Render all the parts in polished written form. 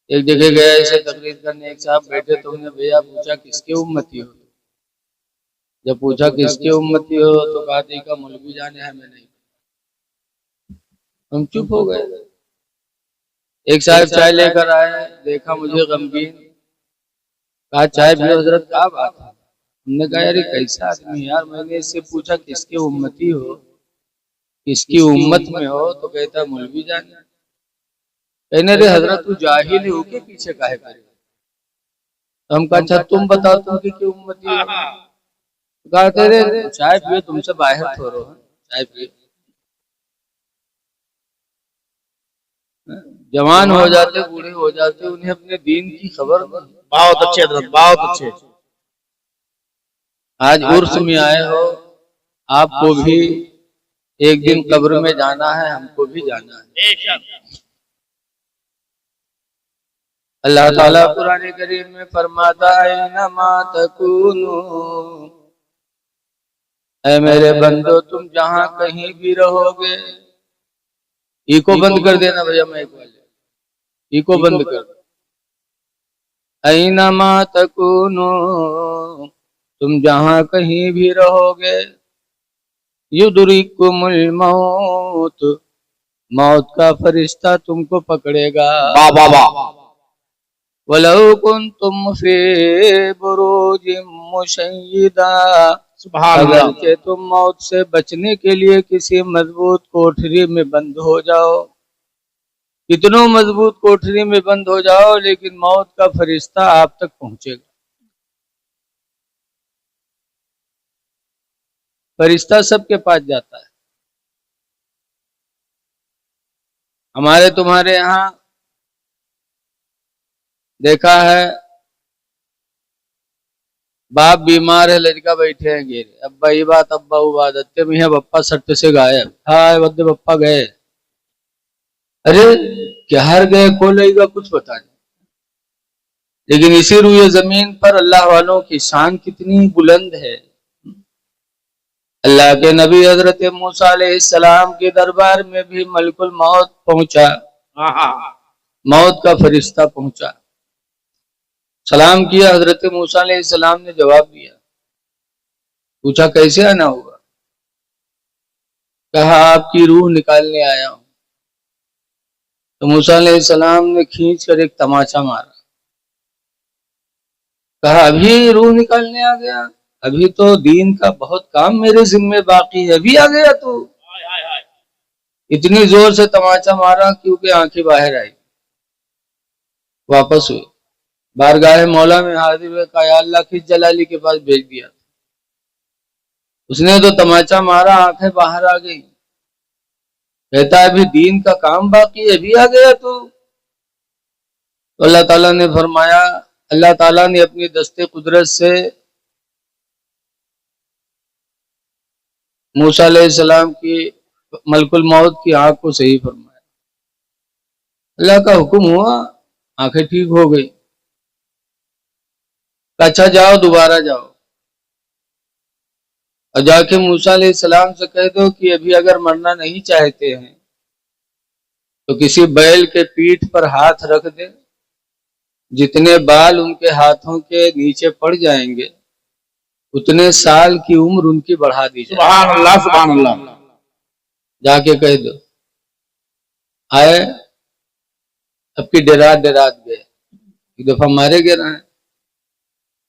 एक जगह गया ऐसे तकरीर करने, एक साहब बैठे तो उन्होंने भैया पूछा किसके उम्मती हो। जब पूछा किसके उम्मती हो तो कहा थी का मौलवी जाने हमें नहीं। हम चुप हो गए। एक साहब चाय लेकर आए, देखा मुझे गमगीन, कहा चाय पियो हजरत, क्या बात है। हमने कहा यार कैसा आदमी यार, मैंने इससे पूछा किसके उम्मती हो, किसकी उम्मत में हो, तो कहता मौलवी जाने। कहने रे हजरत तू जाहिल हो के पीछे काहे करे। तो हम कहा अच्छा तुम बताओ तुम की उम्मती हो। कहते रे चाय पियो, तुमसे बाहर थोड़ो है, चाय पियो। जवान हो जाते बूढ़े हो जाते उन्हें अपने दीन की खबर नहीं। बहुत अच्छे हजरत, बहुत अच्छे। आज उर्स में आए हो, आपको भी एक दिन कब्र में जाना है, हमको भी जाना है। अल्लाह ताला कुरान करीम में फरमाता है नमा तकूनु, ऐ मेरे बंदो तुम जहां कहीं भी रहोगे। इको बंद कर देना भैया, मैं एक वाले इको बंद कर दो। ऐनमा तकूनु, तुम जहां कहीं भी रहोगे, युदरिकुमुल मौत, मौत का फरिश्ता तुमको पकड़ेगा। वलौ कुन्तुम फी बुरूजिम मुशय्यदा, अगरचे तुम मौत से बचने के लिए किसी मजबूत कोठरी में बंद हो जाओ, कितनों मजबूत कोठरी में बंद हो जाओ, लेकिन मौत का फरिश्ता आप तक पहुंचेगा। फरिश्ता सबके पास जाता है। हमारे तुम्हारे यहाँ देखा है, बाप बीमार है, लड़का बैठे हैं घेरे, अब्बा ये बात अब्बा वो बात, अत्ते मियाँ बप्पा सट्ट से गायब, हाय बद्दे बप्पा गए। अरे क्या हर गए खोलेगा कुछ पता नहीं। लेकिन इसी रुए जमीन पर अल्लाह वालों की शान कितनी बुलंद है। अल्लाह के नबी हजरत मूसा अलैहिस्सलाम के दरबार में भी मलकुल मौत पहुंचा, मौत का फरिश्ता पहुंचा, सलाम किया। हजरत मूसा अलैहिस्सलाम ने जवाब दिया, पूछा कैसे आना होगा। कहा आपकी रूह निकालने आया हूं। तो मूसा अलैहिस्सलाम ने खींच कर एक तमाचा मारा, कहा अभी रूह निकालने आ गया, अभी तो दीन का बहुत काम मेरे जिम्मे बाकी है, अभी आ गया तू। इतनी जोर से तमाचा मारा क्योंकि आंखें बाहर आई। वापस हुए, बारगाह मौला में हाजिर हुए, कहा अल्लाह किस जलाली के पास भेज दिया। उसने तो तमाचा मारा, आंखें बाहर आ गई। कहता है अभी दीन का काम बाकी है, अभी आ गया तू। तो अल्लाह ताला ने फरमाया, अल्लाह ताला ने अपनी दस्ते कुदरत से मूसा अलैहिस्सलाम की मलकुल मौत की आंख को सही फरमाया। अल्लाह का हुक्म हुआ, आंखें ठीक हो गई। अच्छा जाओ दोबारा जाओ और जाके मूसा अलैहिस्सलाम से कह दो कि अभी अगर मरना नहीं चाहते हैं तो किसी बैल के पीठ पर हाथ रख दे, जितने बाल उनके हाथों के नीचे पड़ जाएंगे उतने साल की उम्र उनकी बढ़ा दी जाए। सुभान अल्लाह, सुभान अल्लाह। जाके कह दो। आए, सबकी डरात डरात गए, एक दफा मारे गए रहे,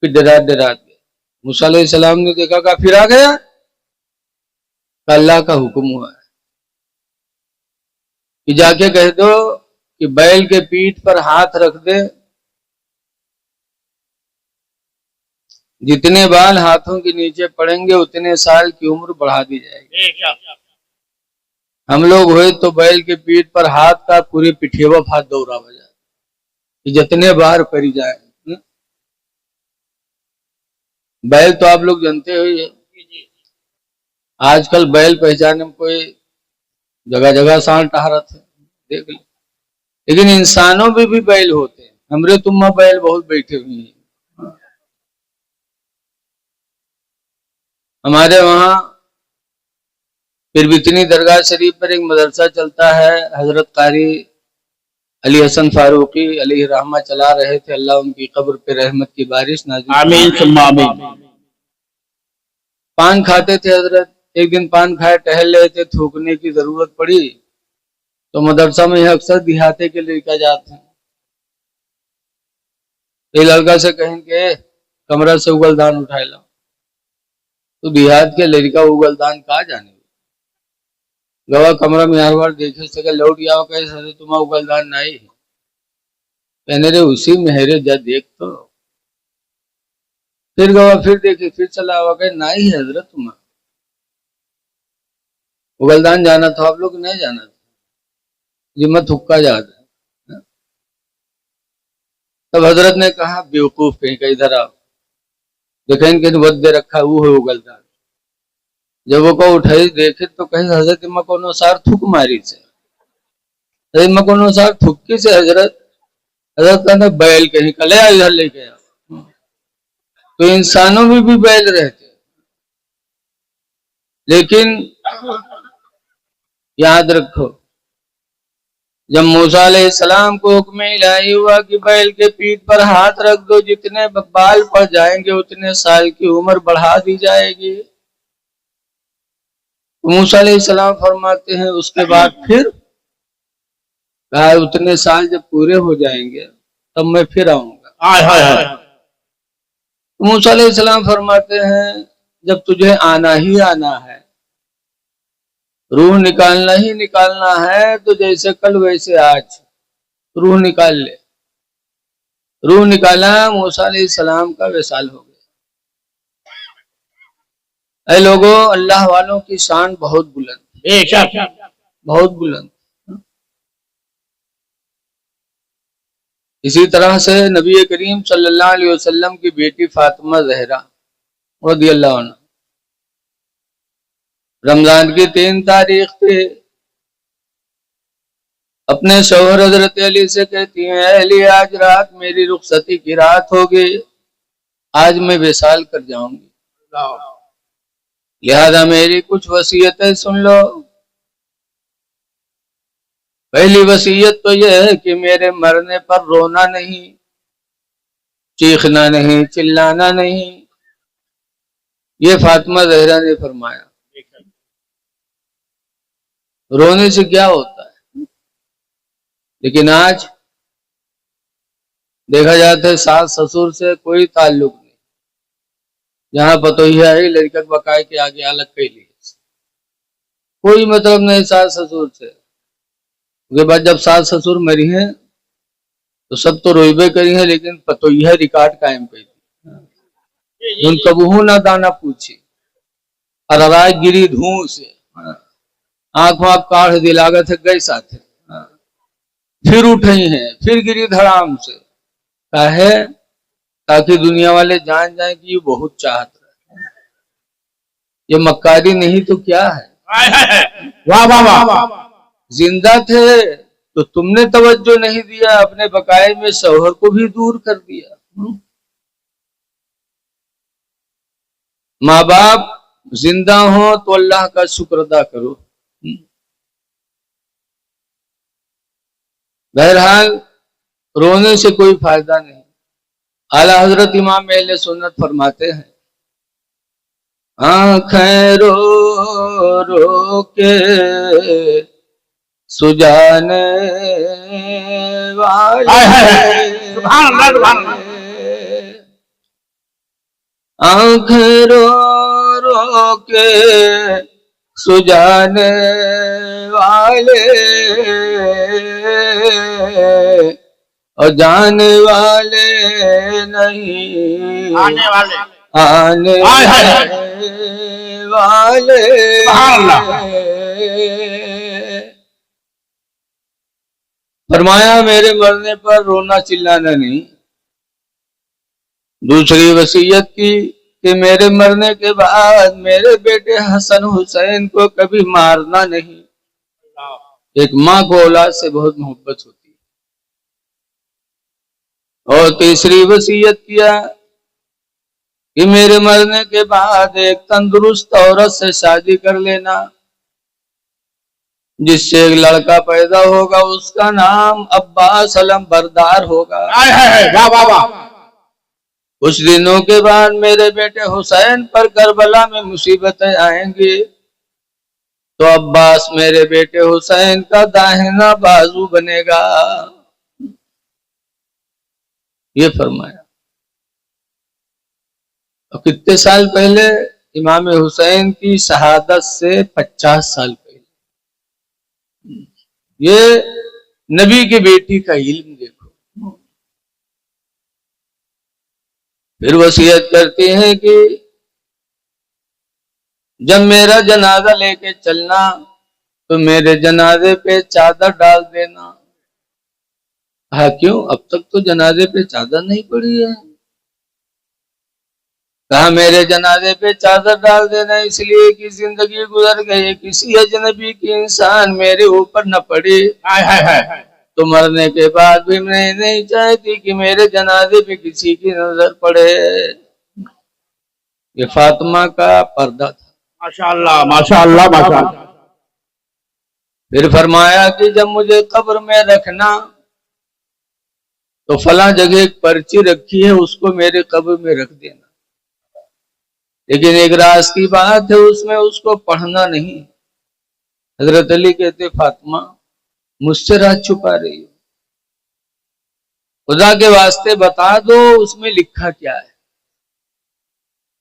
फिर डरात डरात गए। मूसा अलैहिस्सलाम ने देखा, कहा फिर आ गया, अल्लाह का हुक्म हुआ है कि जाके कह दो कि बैल के पीठ पर हाथ रख दे, जितने बाल हाथों के नीचे पड़ेंगे उतने साल की उम्र बढ़ा दी जाएगी। हम लोग हुए तो बैल के पीठ पर हाथ का पूरी पिठेवा हाथ दौड़ा बजा कि जितने बार पड़ी जाए। बैल तो आप लोग जानते हो ही है, आजकल बैल पहचाने में कोई जगह जगह सांड टहरत है, देख लो। लेकिन इंसानों में भी बैल होते हैं, हमरे तुम्मा बैल बहुत बैठे हुए हैं। हमारे वहां फिर बितनी दरगाह शरीफ पर एक मदरसा चलता है, हजरत कारी अली हसन फारूकी अलैहि रहमा चला रहे थे। अल्लाह उनकी कब्र पे रहमत की बारिश नाज़िल। आमीन सुम्मा आमीन। पान खाते थे हजरत। एक दिन पान खाए टहल रहे थे, थूकने की जरूरत पड़ी तो मदरसा में अक्सर दिहाते के लड़का जाते हैं। ये लड़का से कहेंगे कमरा से उगलदान उठाए ला, तो देहात के लड़का उगलदान कहा जाने गवा कमरा में हर बार देखे सके लौट आओ कैसे तुम उगलदान नहीं कहने रे उसी मेहरे जा देख तो फिर गवा फिर देखे फिर चला हुआ कहे नहीं है हजरत तुम उगलदान जाना था आप लोग नहीं जाना था जिम्मत हुक्का जाता। तब हजरत ने कहा बेवकूफ कहीं का इधर आओ देखें कि वद दे रखा वो है उगलदान। जब वो को उठाई देखे तो कहीं हजरत इमा को अनुसार थूक मारी से इमा को अनुसार थुक्की से हजरत हजरत कहते बैल कहीं का ले इधर लेके आ। तो इंसानों में भी बैल रहते लेकिन याद रखो जब मूसा अलैहिस्सलाम को हुक्म इलाही हुआ कि बैल के पीठ पर हाथ रख दो जितने बाल पड़ जाएंगे उतने साल की उम्र बढ़ा दी जाएगी। मूसा अलैहिस्सलाम फरमाते हैं उसके बाद फिर कहा उतने साल जब पूरे हो जाएंगे तब मैं फिर आऊंगा। मूसा अलैहिस्सलाम फरमाते हैं जब तुझे आना ही आना है रूह निकालना ही निकालना है तो जैसे कल वैसे आज रूह निकाल ले। रूह निकाला मूसा अलैहिस्सलाम का विसाल हो गया। ऐ लोगों अल्लाह वालों की शान बहुत बुलंद बहुत बुलंद। इसी तरह से नबी करीम सल्लल्लाहु अलैहि वसल्लम की बेटी फातिमा ज़हरा रज़ियल्लाहु अन्हा रमजान की 3 तारीख पे अपने शौहर हजरत अली से कहती हैं अली आज रात मेरी रुखसती की रात होगी आज मैं विसाल कर जाऊंगी लिहाजा मेरी कुछ वसीयतें सुन लो। पहली वसीयत तो यह है कि मेरे मरने पर रोना नहीं चीखना नहीं चिल्लाना नहीं। ये फातिमा ज़हरा ने फरमाया। रोने से क्या होता है लेकिन आज देखा जाता है सास ससुर से कोई ताल्लुक नहीं जहां पतोहिया है लड़का बकाए के आगे अलग के लिए कोई मतलब नहीं सास ससुर से। उसके बाद जब सास ससुर मरी हैं तो सब तो रोइबे करी है लेकिन पतोहिया रिकॉर्ड कायम कर दी उन कबहू ना दाना पूछी और राय गिरी धूं से आंख वाँख काढ़ दिलागत है गई साथ है फिर उठी हैं फिर गिरी धड़ाम से काहे ताकि दुनिया वाले जान जाए कि ये बहुत चाहत रहे ये मक्कारी नहीं तो क्या है। वाह वाह वाह जिंदा थे तो तुमने तवज्जो नहीं दिया अपने बकाए में शौहर को भी दूर कर दिया। माँ बाप जिंदा हो तो अल्लाह का शुक्र अदा करो। बहरहाल रोने से कोई फायदा नहीं। आला हजरत इमाम अहले सुन्नत फरमाते हैं आँखें रो रो के सुजाने वाले आँखें रो रो के सुजाने वाले और जाने वाले नहीं आने वाले फरमाया मेरे मरने पर रोना चिल्लाना नहीं। दूसरी वसीयत की कि मेरे मरने के बाद मेरे बेटे हसन हुसैन को कभी मारना नहीं। एक माँ को औलाद से बहुत मोहब्बत होती है। और तीसरी वसीयत किया कि मेरे मरने के बाद एक तंदुरुस्त औरत से शादी कर लेना। जिससे एक लड़का पैदा होगा उसका नाम अब्बास अलंबरदार होगा। वाह वाह वाह। कुछ दिनों के बाद मेरे बेटे हुसैन पर करबला में मुसीबतें आएंगी तो अब्बास मेरे बेटे हुसैन का दाहिना बाजू बनेगा, ये फरमाया। और कितने साल पहले? इमाम हुसैन की शहादत से 50 साल पहले। ये नबी की बेटी का इल्म देखो। फिर वसीयत करती है कि जब मेरा जनाजा लेके चलना तो मेरे जनाजे पे चादर डाल देना। हाँ, क्यों? अब तक तो जनाजे पे चादर नहीं पड़ी है। कहा मेरे जनाजे पे चादर डाल देना इसलिए कि जिंदगी गुजर गई, किसी अजनबी की इंसान मेरे ऊपर न पड़े। तो मरने के बाद भी मैं नहीं चाहती कि मेरे जनाजे पे किसी की नजर पड़े। ये फातिमा का पर्दा था। माशाअल्लाह माशाअल्लाह माशाअल्लाह। फिर फरमाया कि जब मुझे कब्र में रखना तो फला जगह एक पर्ची रखी है, उसको मेरे कब्र में रख देना, लेकिन एक राज की बात है, उसमें उसको पढ़ना नहीं। हजरत अली कहते फातिमा मुझसे राज छुपा रही हो, खुदा के वास्ते बता दो उसमें लिखा क्या है।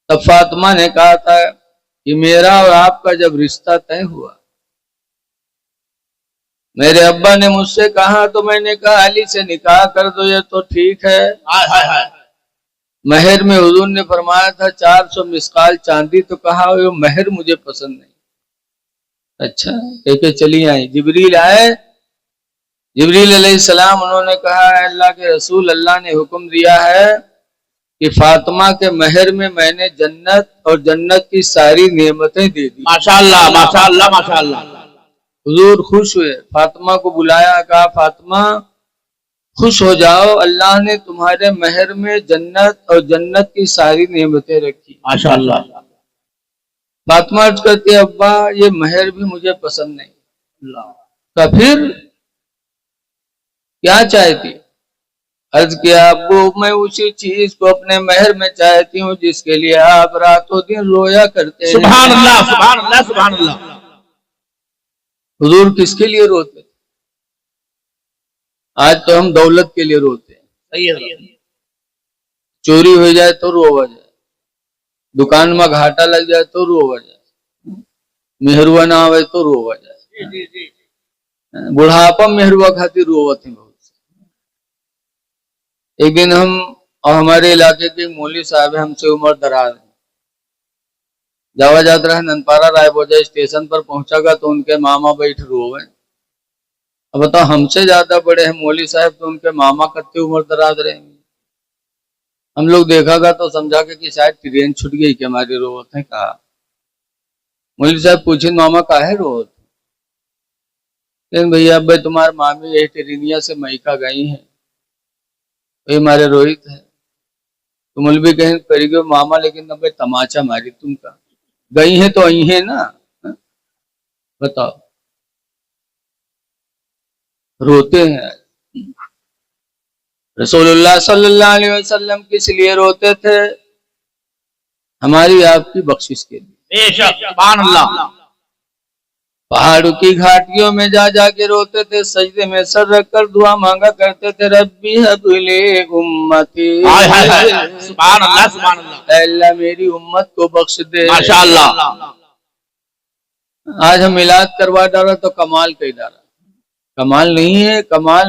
तब फातिमा ने कहा था कि मेरा और आपका जब रिश्ता तय हुआ, मेरे अब्बा ने मुझसे कहा तो मैंने कहा अली से निकाह कर दो, ये तो ठीक है। महर में हुजूर ने फरमाया था 400 मिसकाल चांदी, तो कहा वो महर मुझे पसंद नहीं। अच्छा, कहके चली आई। जिब्रील आए, जिब्रील अलैहिस्सलाम, उन्होंने कहा अल्लाह के रसूल, अल्लाह ने हुक्म दिया है कि फातिमा के महर में मैंने जन्नत और जन्नत की सारी नेमतें दे दी। माशाअल्लाह माशाअल्लाह माशाअल्लाह। हुजूर खुश हुए, फातिमा को बुलाया, कहा फातिमा खुश हो जाओ, अल्लाह ने तुम्हारे महर में जन्नत और जन्नत की सारी नेमतें रखी। माशाअल्लाह। फातिमा अर्ज करती है अब्बा ये महर भी मुझे पसंद नहीं। तो फिर क्या चाहती? अर्ज किया अब्बू मैं उसी चीज को अपने महर में चाहती हूँ जिसके लिए आप रातों दिन रोया करते हैं। सुभान अल्लाह सुभान अल्लाह सुभान अल्लाह। हुजूर किसके लिए रोते? आज तो हम दौलत के लिए रोते हैं। सही है। चोरी हो जाए तो रोवा जाए, दुकान में घाटा लग जाए तो रोवा जाए, मेहरुआ ना आवे तो रोवा जाए। बुढ़ापा मेहरुआ खातिर रोवत है बहुत। एक दिन हम और हमारे इलाके के मौलवी साहब हमसे उम्र दराज है, जावा जात रहा ननपारा रायबोजा स्टेशन पर पहुंचागा तो उनके मामा बैठ रोवे। अब बताओ हमसे ज्यादा बड़े हैं मौलवी साहब, तो उनके मामा कत्ते उम्र दराज रहेंगे। हम लोग देखागा तो समझा के कि शायद ट्रेन छूट गई कि हमारी रोवत है। कहा मौलवी साहब पूछे मामा का है रोवत? लेकिन भैया अब भाई तुम्हारे मामी यही ट्रेनिया से मैका गई है, वही हमारे रोहित है। तो मौलवी कहें करेंगे मामा, लेकिन अब भाई तमाचा मारी तुम का गई है तो आई है ना। बताओ रोते हैं। रसूलुल्लाह सल्लल्लाहु अलैहि वसल्लम किस लिए रोते थे? हमारी आपकी बख्शिश के लिए। बेशक सुभान अल्लाह। पहाड़ों की घाटियों में जा जाके रोते थे, सजदे में सर रखकर दुआ मांगा करते थे, रब्बी हबली उम्मती, सुभान अल्लाह सुभान अल्लाह। अल्लाह मेरी उम्मत को बख्श दे। माशाअल्लाह। आज हम मिलाद करवा डाला तो कमाल कही डाला। कमाल नहीं है, कमाल